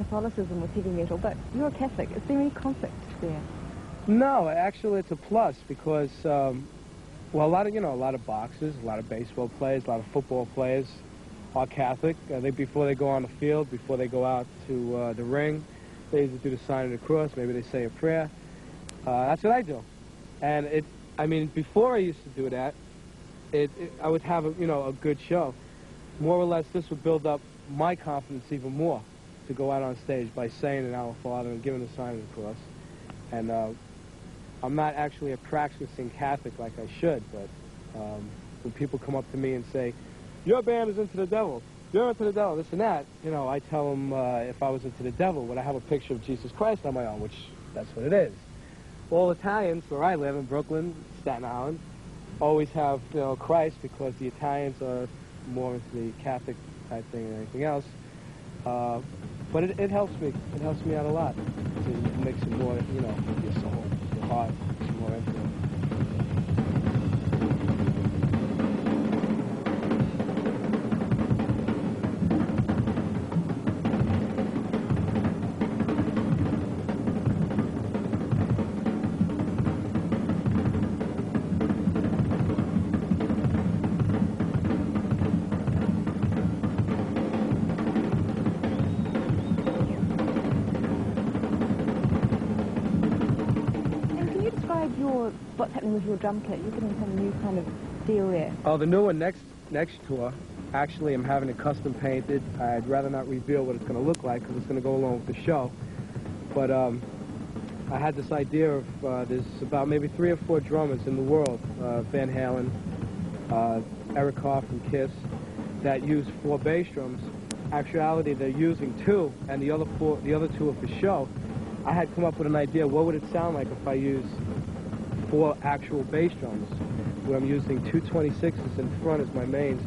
Catholicism with heavy metal, but you're a Catholic. Is there any conflict there? No, actually it's a plus because, well, a lot of boxers, a lot of baseball players, a lot of football players are Catholic. Before they go on the field, before they go out to the ring, they either do the sign of the cross, maybe they say a prayer. That's what I do. And I mean, before I used to do that, I would have a good show. More or less, this would build up my confidence even more to go out on stage by saying an Our Father and giving the sign of the cross. And I'm not actually a practicing Catholic like I should, but when people come up to me and say, your band is into the devil, you're into the devil, this and that, I tell them if I was into the devil, would I have a picture of Jesus Christ on my arm, which that's what it is. All Italians, where I live in Brooklyn, Staten Island, always have, Christ, because the Italians are more into the Catholic type thing than anything else. But it helps me. It helps me out a lot. It makes it more, your soul, your heart, it's more into it. What's happening with your drum kit? You're getting some new kind of deal there. Oh, the new one next tour. Actually, I'm having it custom painted. I'd rather not reveal what it's going to look like because it's going to go along with the show. But I had this idea of there's about maybe 3 or 4 drummers in the world, Van Halen, Eric Carr from Kiss, that use 4 bass drums. Actuality, they're using 2, and the other 2 are for show. I had come up with an idea. What would it sound like if I used 4 actual bass drums, where I'm using 2 26s in front as my mains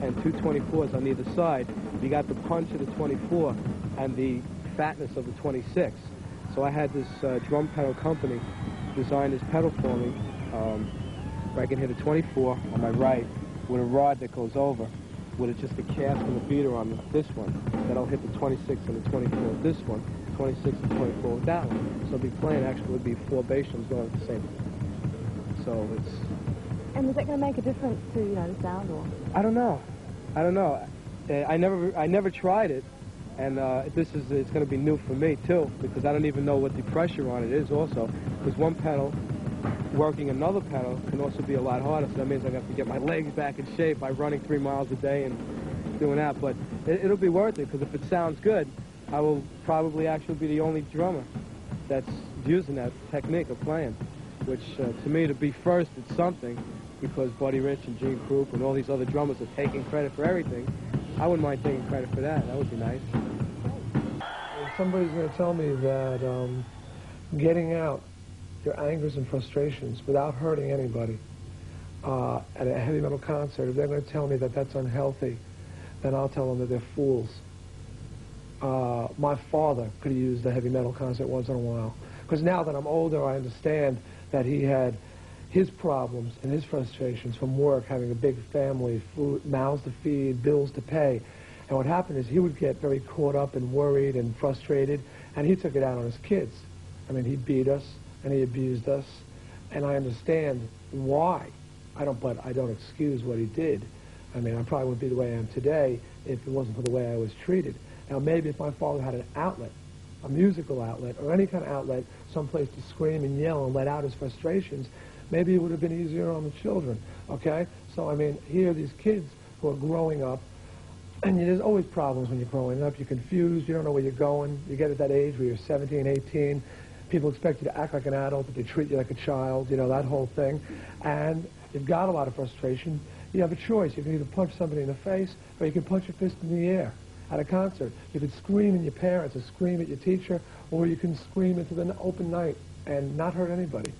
and 2 24s on either side. You got the punch of the 24 and the fatness of the 26. So I had this drum pedal company design this pedal for me, where I can hit a 24 on my right with a rod that goes over, with just a cast and a beater on this one. That'll hit the 26 and the 24 with this one, 26 and 24 with that one. So I'll be playing, actually, would be 4 bass drums going at the same time. So it's... And is that going to make a difference to, the sound, or? I don't know. I never tried it, and it's going to be new for me too, because I don't even know what the pressure on it is also. Because one pedal working another pedal can also be a lot harder, so that means I have to get my legs back in shape by running 3 miles a day and doing that. But it'll be worth it, because if it sounds good, I will probably actually be the only drummer that's using that technique of playing. Which, to me, to be first, it's something, because Buddy Rich and Gene Krupp and all these other drummers are taking credit for everything. I wouldn't mind taking credit for that. That would be nice. Somebody's going to tell me that getting out your angers and frustrations without hurting anybody at a heavy metal concert, if they're going to tell me that that's unhealthy, then I'll tell them that they're fools. My father could have used a heavy metal concert once in a while, because now that I'm older, I understand that he had his problems and his frustrations from work, having a big family, food, mouths to feed, bills to pay. And what happened is he would get very caught up and worried and frustrated, and he took it out on his kids. I mean, he beat us and he abused us, and I understand why. But I don't excuse what he did. I mean, I probably wouldn't be the way I am today if it wasn't for the way I was treated. Now, maybe if my father had an outlet, a musical outlet, or any kind of outlet, someplace to scream and yell and let out his frustrations, maybe it would have been easier on the children, okay? So, I mean, here are these kids who are growing up, and there's always problems when you're growing up. You're confused, you don't know where you're going. You get at that age where you're 17, 18, people expect you to act like an adult, but they treat you like a child, that whole thing. And you've got a lot of frustration. You have a choice. You can either punch somebody in the face, or you can punch your fist in the air. At a concert, you could scream at your parents or scream at your teacher, or you can scream into the open night and not hurt anybody.